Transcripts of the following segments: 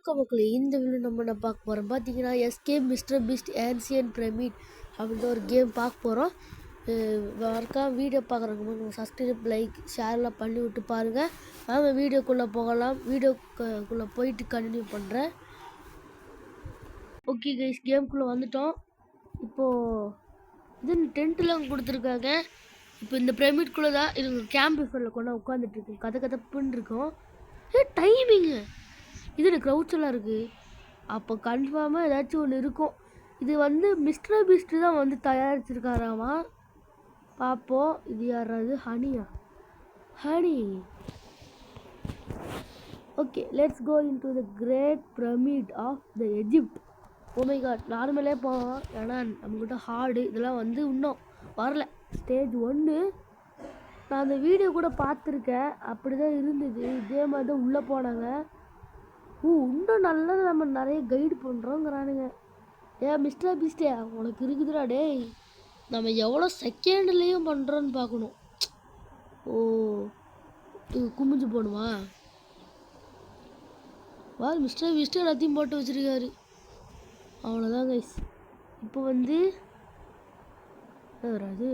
வணக்கம் மக்களே. இந்த வீடியோ நம்ம என்ன பார்க்க போகிறோம் பார்த்தீங்கன்னா, escape mister Beast ancient pyramid அப்படின்ற ஒரு கேம் பார்க்க போகிறோம். மறக்காம வீடியோ பார்க்குறவங்க நம்ம சப்ஸ்கிரைப் லைக் ஷேர்லாம் பண்ணி விட்டு பாருங்கள். வாங்க வீடியோக்குள்ளே போகலாம். வீடியோக்குள்ளே போயிட்டு கண்டினியூ பண்ணுறேன். ஓகே கைஸ், கேம்குள்ளே வந்துட்டோம். இப்போது இது டென்ட்லாம் கொடுத்துருக்காங்க. இப்போ இந்த பிரமிட்குள்ளே தான் இது கேம்ப் ஃபயரில் கொண்டு உட்காந்துட்ருக்கு. கதை இருக்கும். டைமிங்கு இது க்ரௌட்ஸ் எல்லாம் இருக்குது. அப்போ கன்ஃபார்மாக ஏதாச்சும் ஒன்று இருக்கும். இது வந்து மிஸ்டர் பீஸ்ட் தான் வந்து தயாரிச்சிருக்காராமா. பார்ப்போம். இது யாராவது honey. Okay, let's go into the great pyramid of the Egypt. Oh my god, நார்மலே போவோம். ஏன்னா நம்மக்கிட்ட ஹார்டு இதெல்லாம் வந்து இன்னும் வரல. ஸ்டேஜ் 1 நான் அந்த வீடியோ கூட பார்த்துருக்கேன். அப்படி தான் இருந்தது. இதே மாதிரி தான் உள்ளே போனாங்க. இன்னும் நல்லா நம்ம நிறைய கைடு பண்ணுறோங்கிறானுங்க. மிஸ்டர் பீஸ்டே உனக்கு இருக்குதுடா டேய். நம்ம எவ்வளோ செகண்ட்லேயும் பண்ணுறோன்னு பார்க்கணும். இது குமிஞ்சு போகணுமா? மிஸ்டர் பீஸ்டே எல்லாத்தையும் போட்டு வச்சுருக்காரு. அவ்வளோதான் கைஸ். இப்போ வந்து அது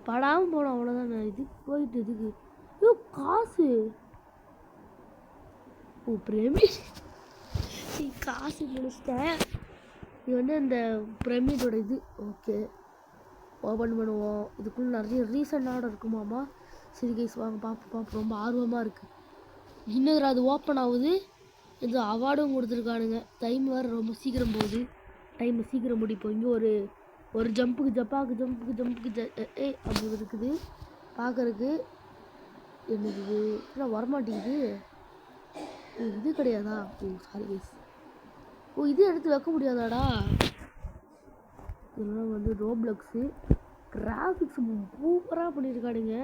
படாமல் போனோம். அவ்வளோதான். நான் இதுக்கு போயிட்டு இதுக்கு காசு பிரமிட் காசு முடிச்சிட்டேன். இது வந்து அந்த பிரமிடோட இது. ஓகே, ஓப்பன் பண்ணுவோம். இதுக்குள்ளே நிறைய ரீசண்டாக இருக்குமாமா. சரி கைஸ், வாங்க பார்ப்போம். ரொம்ப ஆர்வமாக இருக்குது. இன்னும் அது ஓப்பன் ஆகுது. இது அவார்டும் கொடுத்துருக்கானுங்க. டைம் வேறு ரொம்ப சீக்கிரம் போகுது. டைம் சீக்கிரம் முடிப்போம். இங்கே ஒரு ஜம்புக்கு அப்படி இருக்குது பார்க்கறதுக்கு. என்னது ஆனால் வரமாட்டேங்குது. இது கிடையாதா? Sorry guys. இது எடுத்து வைக்க முடியாதாடா? இதெல்லாம் வந்து ரோப்ளக்ஸு. கிராஃபிக்ஸ் சூப்பராக பண்ணியிருக்கானுங்க.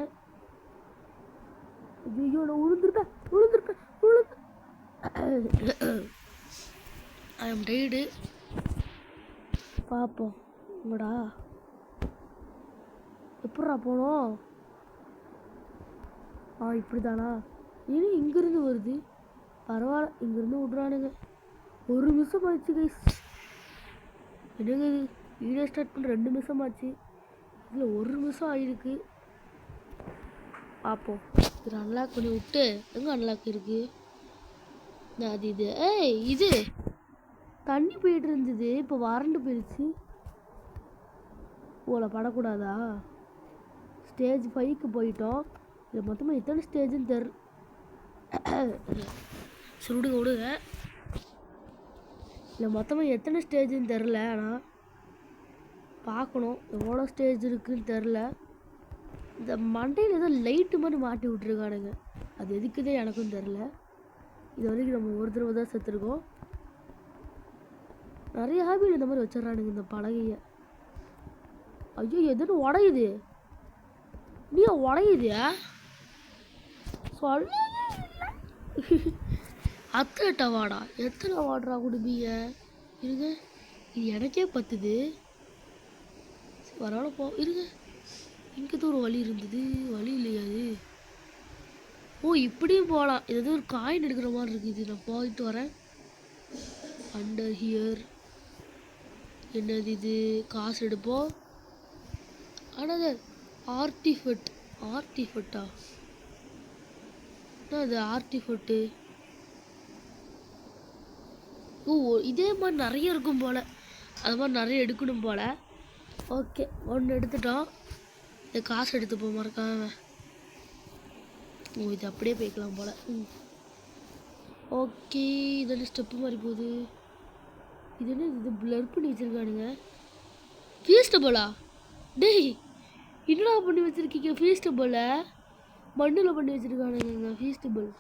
ஐயோ, நான் உளுந்துருப்பேன். I am tired. பார்ப்போம். இங்கடா எப்படா போனோம்? இப்படி தானா? இங்கேருந்து வருது. பரவாயில்ல, இங்கேருந்து விட்றானுங்க. 1 நிமிஷம் ஆச்சு கைஸ். என்னங்க இது? வீடியோ ஸ்டார்ட் பண்ண 2 நிமிஷம் ஆச்சு. இதில் 1 நிமிஷம் ஆகிருக்கு. பார்ப்போம். இது அன்லாக் பண்ணி விட்டு எங்கே அன்லாக் இருக்குது? அது இது தண்ணி போயிட்டு இருந்தது. இப்போ வறண்டு போயிடுச்சு. படக்கூடாதா? ஸ்டேஜ் 5க்கு போயிட்டோம். இதில் மொத்தமாக எத்தனை ஸ்டேஜுன்னு தெரியல. விடுங்க. இல்லை மொத்தமாக எத்தனை ஸ்டேஜுன்னு தெரில. ஆனால் பார்க்கணும் எவ்வளோ ஸ்டேஜ் இருக்குதுன்னு தெரில. இந்த மண்டையில் ஏதோ லைட்டு மாதிரி மாட்டி விட்ருக்கானுங்க. அது எதுக்குதே எனக்கும் தெரில. இது வரைக்கும் நம்ம ஒரு தடவை தான் செத்துருக்கோம். நிறைய ஹாபியில் இந்த மாதிரி வச்சிடறானுங்க இந்த பலகையை. ஐயோ, எதுன்னு உடையுது. நீ உடையுதியா? சொல்ல அத்தனை வாடா. எத்தனை வாடுறா குடுப்பீங்க? இருங்க, இது எனக்கே பத்துது. வரவால போ. இருங்க, இங்கே தான் ஒரு வழி இருந்தது. வழி இல்லையா அது? இப்படியும் போகலாம். இது ஒரு காயின் எடுக்கிற மாதிரி இருக்குது. நான் போயிட்டு வரேன். அண்டர் ஹியர் என்னது இது? காசு எடுப்போம். ஆனால் அது ஆர்டிஃபெக்டா? அது ஆர்டிஃபெக்ட்டு. இதே மாதிரி நிறைய இருக்கும் போல். அது மாதிரி நிறைய எடுக்கணும் போல். ஓகே, 1 எடுத்துட்டோம். இது காசு எடுத்துப்போம் மறக்காம. இது அப்படியே போய்க்கலாம் போல். ஓகே, இதெல்லாம் ஸ்டெப்பு மாதிரி போகுது. இது என்ன? இது பிளர் பண்ணி வச்சுருக்கானுங்க. ஃபீஸ்டபுளா? டேய், என்னடா பண்ணி வச்சுருக்கீங்க? ஃபீஸ்டபுளை மண்ணில் பண்ணி வச்சுருக்கானுங்க. ஃபீஸ்டபுள்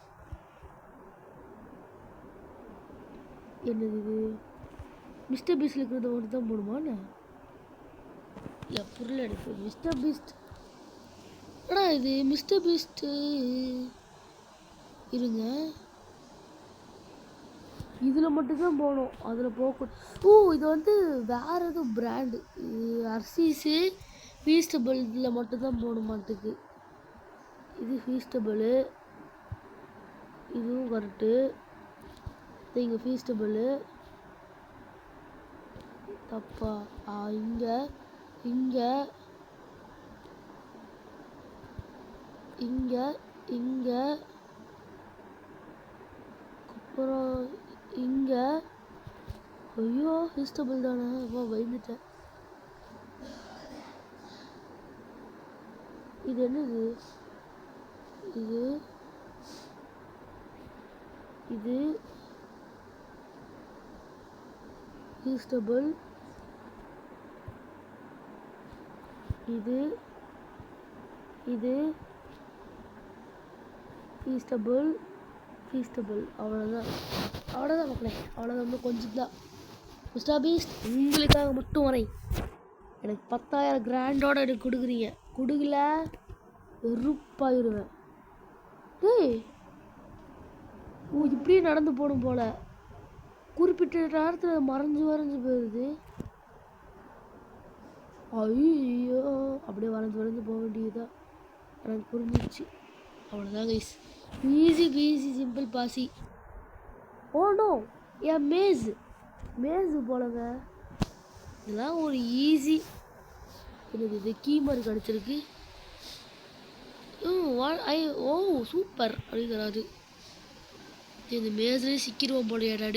என்னது இது? மிஸ்டர் பீஸ்டில் இருக்கிறத மட்டும் தான் போடுமாண்ணே? இல்லை பொருள் எடுப்பு. மிஸ்டர் பீஸ்ட் இது மிஸ்டர் பீஸ்ட்டு. இருங்க, இதில் மட்டும்தான் போகணும். அதில் போகக்கூடாது. இது வந்து வேறு எதுவும் பிராண்டு. அர்சீஸு ஃபீஸ்டபுள் இதில் மட்டும்தான் போகணும் மாட்டுக்கு. இது ஃபீஸ்டபுளு. இதுவும் கரெக்டு. இங்கே ஃபீஸ்டபிள் தப்பா இங்கே இங்கே இங்கே இங்கே அப்புறம் இங்கே ஐயோ ஃபீஸ்டபிள் தானே அப்போ பயந்துட்டேன். இது என்னது இது இது ஃபீஸ்டபிள் இது இது ஃபீஸ்டபிள் அவ்வளோதான் மக்களே, அவ்வளோதான். இன்னும் கொஞ்சம் தான். மிஸ்டர் பீஸ்ட் உங்களுக்காக மட்டும் வரேன். எனக்கு 10,000 கிராண்டோட எனக்கு கொடுக்குறீங்க, கொடுக்கல வெறுப்பாயிருவேன். டேய் இப்படியே நடந்து போகணும் போல். குறிப்பிட்ட நேரத்தில் மறைஞ்சு போயிடுது. ஐயோ அப்படியே வரைஞ்சு போக வேண்டியதுதான். எனக்கு புரிஞ்சிச்சு. அவ்வளோதான் கைஸ். ஈஸி பீஸி சிம்பிள் பாசி. ஓ நோ ஏன் மேஸு போலங்க. இதெல்லாம் ஒரு ஈஸி. எனக்கு இது கீமர் கிடச்சிருக்கு. ஓ சூப்பர் அப்படிங்கிறாரு. இந்த மேஸ்லேயே சிக்கிடுவோம் போலையாடா.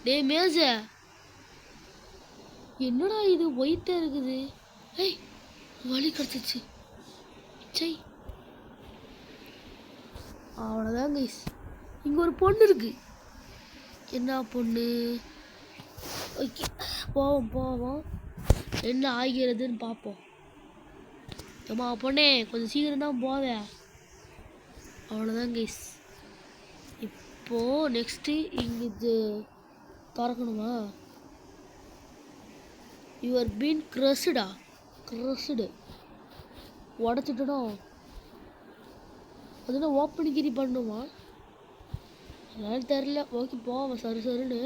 டேய் மேஸ என்னடா இது ஒயிட்டாக இருக்குது. ஏய் வலி கிடச்சிச்சு. சை அவ்வளோதான் கைஸ். இங்கே ஒரு பொண்ணு இருக்கு. என்ன பொண்ணு? ஓகே போவோம் என்ன ஆகிறதுன்னு பார்ப்போம். ஏம்மா பொண்ணே கொஞ்சம் சீக்கிரம் தான் போவேன். அவ்வளோதான் கைஸ். இப்போது நெக்ஸ்ட்டு இங்கே இது திறக்கணுமா? Your been க்ரஸ்டு உடச்சிட்டோம். அது என்ன ஓப்பனிகிரி பண்ணுமா? அதனால தெரில. ஓகே போவேன் சருன்னு.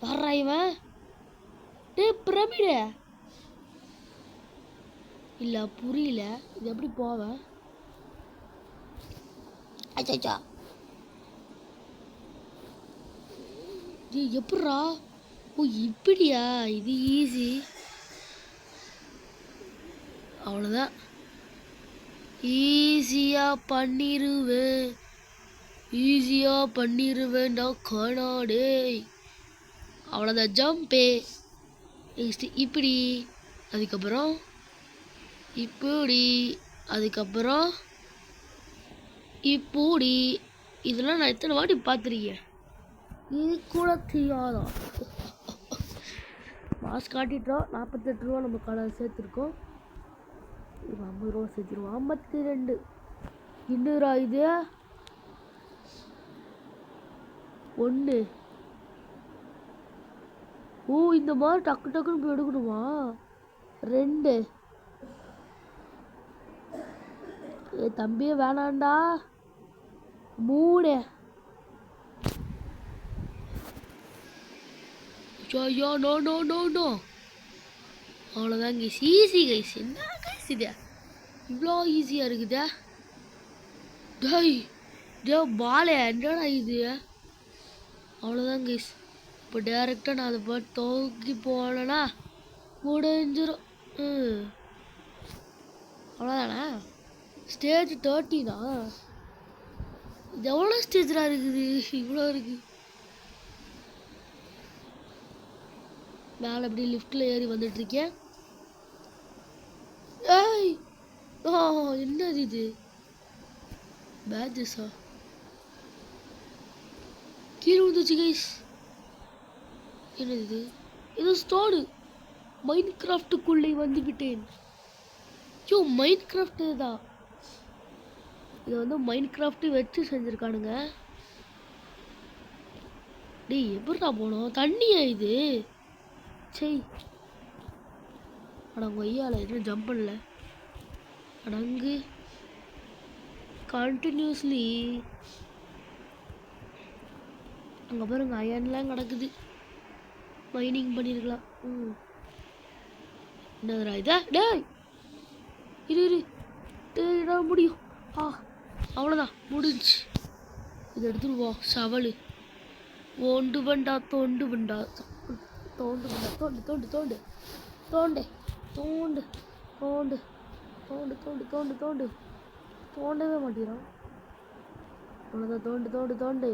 வர்றா இவன். பிரமிடு இல்லை புரியல. இது எப்படி போவேன்? அச்சா இது எப்பட்றா? ஓ இப்படியா? இது ஈஸி. அவ்வளோதான். ஈஸியாக பண்ணிடுவேன்டா காணாடே. அவ்வளோதான். ஜம்பே நெக்ஸ்ட்டு இப்படி, அதுக்கப்புறம் இப்படி, அதுக்கப்புறம் இப்படி. இதெல்லாம் நான் எத்தனை வாட்டி பார்த்துருக்கேன். இது கூட தெரியாதா? மாஸ்க் காட்டிட்டோம். 48 ரூபா நம்ம கடை சேர்த்துருக்கோம். இப்போ 50 ரூபா சேர்த்துருவோம். 52 இன்னுரா இது 1. ஓ இந்த மாதிரி டக்குன்னு போய் எடுக்கணுமா? 2. தம்பியே வேணாண்டா. 3. ஐயோ நோ. அவ்வளோதான் கைஸ். Easy guys. என்ன கைஸ் இது இவ்வளோ ஈஸியாக இருக்குதா? பாலே என்னடா இது? அவ்வளோதான் கைஸ். இப்போ டேரெக்டாக நான் அதை போய் தூக்கி போனேன்னா முடிஞ்சிடும். அவ்வளோதானே. ஸ்டேஜ் 13 இது எவ்வளோ ஸ்டேஜ்லாம் இருக்குது? இவ்வளோ இருக்குது. மேலே அப்படி லிஃப்ட்டில் ஏறி வந்துட்டுருக்கேன். ஏய் என்னது இது? பேட்ஜஸா? கீழே வந்துச்சு கைஸ். என்னது இது? இது ஸ்டோனு. மைண்ட் கிராஃப்ட்டுக்குள்ளே வந்துவிட்டேன். மைண்ட் கிராஃப்ட் தான். இது வந்து மைண்ட் கிராஃப்ட்டு வச்சு செஞ்சுருக்கானுங்க. டேய் எப்படிடா போனோம்? தண்ணியா இது? சரி அடங்க ஐயால எதுவும் ஜம்ப் பண்ணல. அடங்கு கண்டினியூஸ்லி. அங்கே பாருங்க அயன்லாம் கிடக்குது. மைனிங் பண்ணியிருக்கலாம். என்னதுடா இதா? டேய் இரு முடியும். அவ்வளோதான் முடிஞ்சு. இது எடுத்துருவோம். சவலு ஓண்டு வண்டா தோண்டு வண்டா தோண்டு வண்டா தோண்டு தோண்டு தோண்டு தோண்டு தோண்டு தோண்டு தோண்டு தோண்டு தோண்டு தோண்டு தோண்டவே மாட்டேங்கிறான். அவ்வளோதான். தோண்டு தோண்டு தோண்டு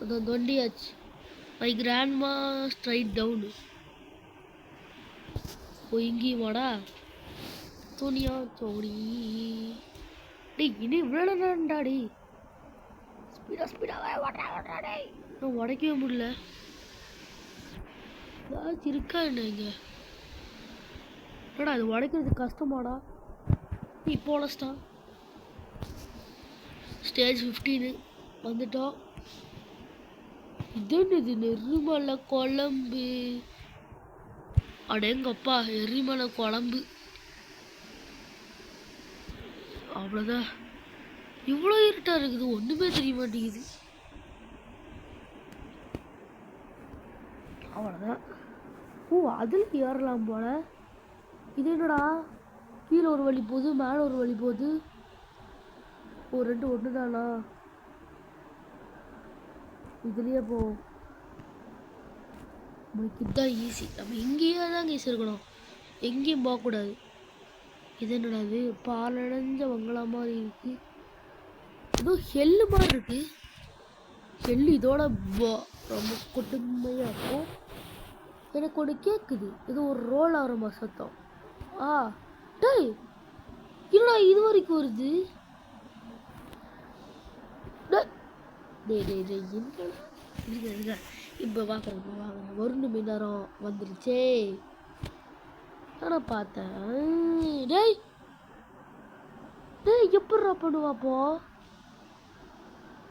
அதான் தோண்டியாச்சு. My grandma straight down. இங்கேயும் வாடா துணியா சோடி. டேய் இனி இவ்வளோ நேரம்டாடி. ஸ்பீடாக ஓட்டாடே. நான் உடைக்கவே முடியல. ஏதாச்சும் இருக்கா என்ன இங்கே? என்னடா இது உடைக்கிறது கஷ்டமாடா. நீ போலஸ்டா. ஸ்டேஜ் 15 வந்துட்டோம். இது எரிமலை குழம்பு. அடேங்கப்பா எரிமலை குழம்பு. அவ்வளோதான். இவ்வளோ இருட்டாக இருக்குது, ஒன்றுமே தெரிய மாட்டேங்குது. அவ்வளோதான். அதில் ஏறலாம் போல. இது என்னடா கீழே ஒரு வழி போகுது, மேலே ஒரு வழி போகுது. ரெண்டு ஒன்று தானா? இதுலேயே போவோம். நம்மளுக்கு இதுதான் ஈஸி. நம்ம இங்கேயே தான் ஈஸி இருக்கணும், எங்கேயும் போகக்கூடாது. இது என்னடா இது பாலடைஞ்ச வங்களா மாதிரி இருக்கு. ஏதோ ஹெல்லு மாதிரி இருக்கு. ஹெல்லு இதோட ரொம்ப கொடுமையாக இருக்கும். எனக்கு ஒன்று கேட்குது, ஏதோ ஒரு ரோல் ஆகிற மாதிரி சத்தம். டேய் என்னடா இது வரைக்கும் வருது? என்னடா இப்போ பார்க்குறேன். வருண் மின்னரம் வந்துருச்சே. நான் பார்த்தேன். டேய் டேய் எப்பட்றா பண்ணுவாப்போ?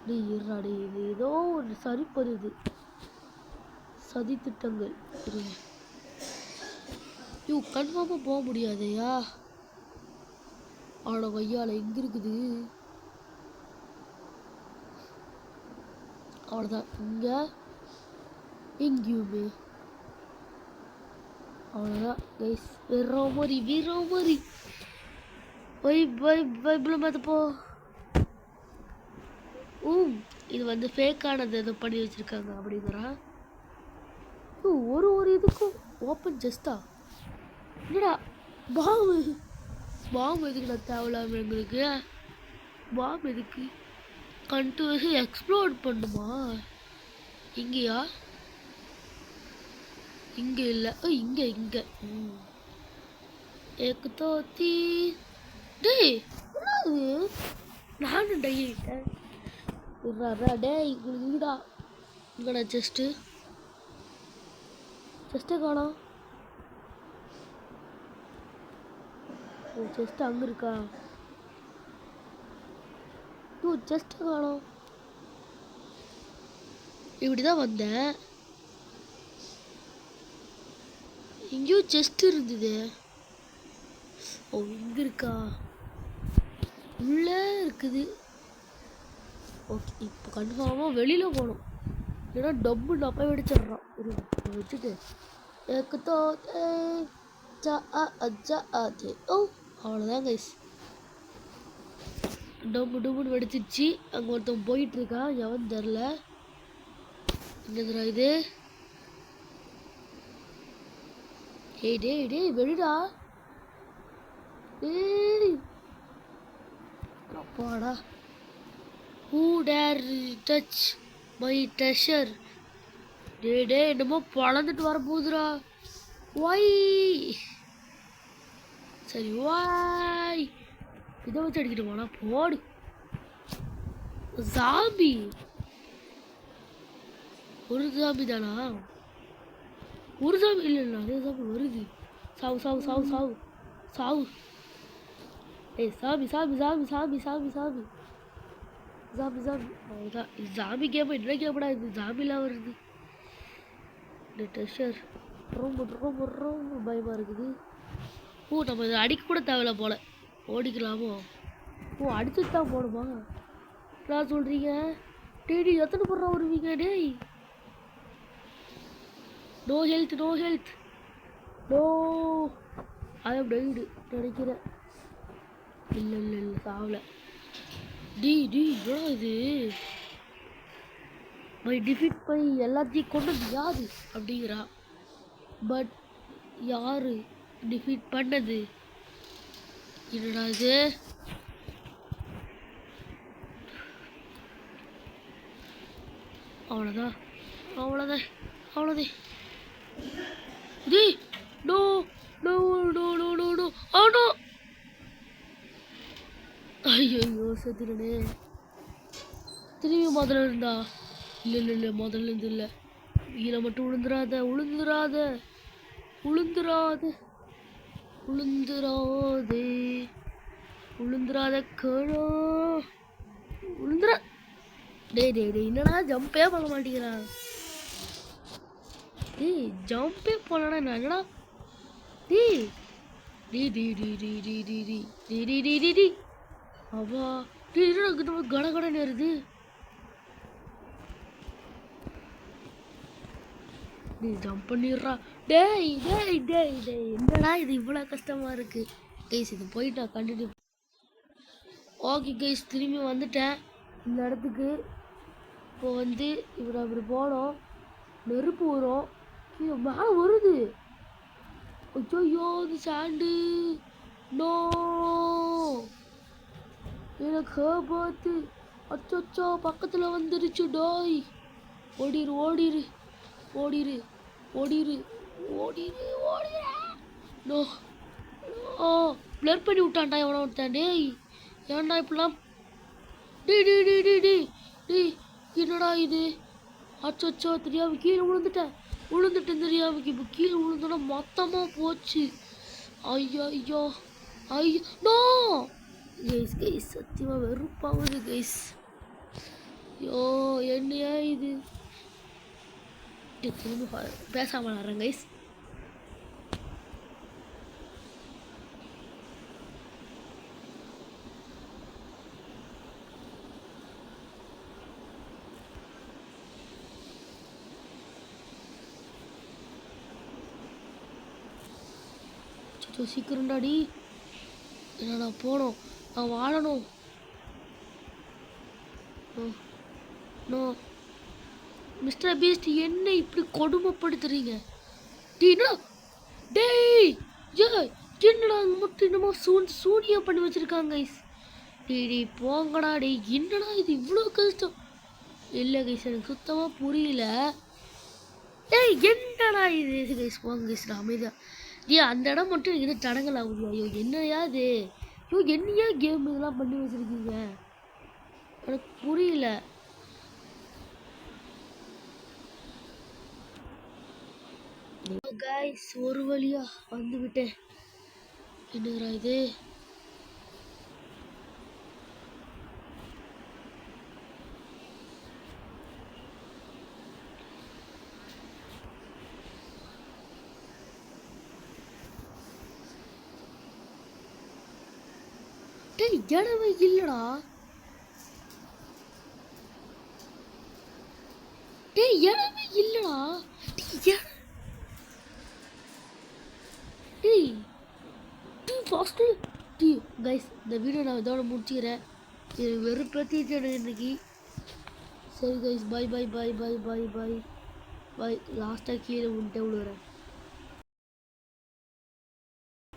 டேய் இருடா. இது ஏதோ ஒரு சரி பண்ணுது. சதி திட்டங்கள். கன்ஃபார்மாக போக முடியாதையா? அவனோட வையால எங்கே இருக்குது? அவ்வளோதான். இங்கே எங்கேயுமே அவ்வளோதான் கைஸ். வீராமரி பைபிள் பார்த்துப்போ. இது வந்து ஃபேக்கானது எதோ பண்ணி வச்சுருக்காங்க அப்படிங்கிறான். ஒரு இதுக்கும் ஓப்பன் ஜஸ்டா. என்னடா பாம்பு எதுக்குடா தேவையில்லாம எங்களுக்கு? பாம்பு எதுக்கு? கண்டினியூஸா எக்ஸ்ப்ளோர் பண்ணுமா? இங்கேயா? இங்கே இல்லை. இங்கே ஏக்கு தோத்தி. டேய் நானும் டையிட்டேன். டேய் இங்கடா இங்கடா செஸ்ட்டை காணோம். செஸ்ட் அங்கே இருக்கா? செஸ்ட்டை காணோம். இப்படிதான் வந்தேன். எங்கேயோ செஸ்ட் இருந்தது. இங்க இருக்கா? உள்ள இருக்குது. ஓகே இப்போ கன்ஃபார்மாக வெளியில் போகணும். ஏன்னா டப்பு டப்பா வெடிச்சிட்றான். வச்சுட்டு அவ்வளோதான் கைஸ். டப்புன்னு வெடிச்சிருச்சு. அங்கே ஒருத்தன் போயிட்டுருக்கான், எவன் தெரில. என்னதுடா இது? டேய் வெளிடா. அப்பாடா. Who dare touch my treasure? டே என்னமோ பழந்துட்டு வர போகுதுடா. சரி இதை வச்சு அடிக்கிட்டு போனா போடு. ஜாம்பி. ஒரு ஜாம்பி தானா? ஒரு ஜாம்பி இல்லை நிறைய ஜாம்பி வருது. சாவு. ஏய் சாமி. அவ்வளோதான். ஜாம்பி கேம் என்ன கேம்டா இது? ஜாம்பிலாம் வருது. இந்த ட்ரெஷர் ரொம்ப பயமாக இருக்குது. நம்ம இதை அடிக்க கூட தேவையில்ல போல. ஓடிக்கலாமோ? அடிச்சுட்டு தான் போகணுமா? நான் சொல்கிறீங்க. டேடி எத்தனை பொருளா வருவீங்க? டேய் நோ ஹெல்த் நோ. ஐ ஆம் டெய்டு நினைக்கிறேன். இல்லை சாவலை. என்னடா இது மை டிஃபீட் பண்ணி எல்லாத்தையும் கொண்டது யாரு அப்படிங்கிறா. பட் யாரு டிஃபீட் பண்ணது? என்னடா இது? அவ்வளோதான் அவ்வளோதான் அவ்வளோதான். No no no no no no no. ஐயோ செத்துடனே. திரும்பி முதல்ல இருந்தா? இல்லை முதல்ல இருந்து இல்லை. கீழே மட்டும் விழுந்துராத விழுந்துராத விழுந்துராத விழுந்துராதே விழுந்துராத கழோ விழுந்துரா. டேய் என்னடா ஜம்பே பண்ண மாட்டேங்கிறான். ஜம்பே போனா என்னடா? அவா கடகடன்னு வருது. ஜம்ப் பண்ணிடுறா. டேய் என்னடா இது இவ்வளோ கஷ்டமா இருக்கு கைஸ். இது போயிட்டா கண்டினியூ. ஓகே கைஸ், திரும்பி வந்துட்டேன் இந்த இடத்துக்கு. இப்போ வந்து இவர் அப்படி போனோம், நெருப்பு வரும், கீழே மேலே வருது. ஐயோ இது சாண்டு. நோ எனக்கு பார்த்து அச்சோ பக்கத்தில் வந்துருச்சு. டாய் ஓடிரு ஓடிரு ஓடிரு ஓடிரு ஓடிரு ஓடிரு. நோ பிளர் பண்ணி விட்டான்டா எவனோ விட்டான். டேய் ஏன்டா இப்படிலாம்? டேய் என்னடா இது? அச்சோ தெரியாம கீழே விழுந்துட்டேன் தெரியாம. இப்போ கீழே விழுந்தோன்னா மொத்தமாக போச்சு. ஐயோ நோ கைஸ் சத்தியமாக வெறுப்பாகுது கைஸ். ஐயோ என்னையா இது? திரும்ப பேசாமல் வரேன் கைஸ். சீக்கிரம்டாடி, என்னடா போனோம், நான் வாழணும். நோ மிஸ்டர் பீஸ்ட் என்ன இப்படி கொடுமைப்படுத்துறீங்க? டேய் என்னடா மட்டும் என்னமோ சூனியம் பண்ணி வச்சிருக்காங்க கைஸ். டேய் போங்கடா. டேய் என்னடா இது இவ்வளோ கஷ்டம்? இல்லை கைஸ் எனக்கு சுத்தமாக புரியல. டேய் என்னடா இது கைஸ்? போங்க கைஸ், நான் அமைதியாக. அந்த இடம் மட்டும் இது தடங்கள் ஆகுது. ஐயோ என்னையா இது? என்னையா கேம் இதெல்லாம் பண்ணி வச்சிருக்கீங்க? எனக்கு புரியல. கைஸ் ஒரு வழியா வந்து விட்டேன். என்னடா இது? டேய் இடமே இல்லடா. டேய் இடமே இல்லடா. கைஸ் இந்த வீடியோ நான் இதோட முடிச்சுக்கிறேன். இது வெறுப்பேற்றிட்டு எனக்கு இன்னைக்கு. சரி கைஸ், பை லாஸ்ட்டாக கீழே விழுறேன்.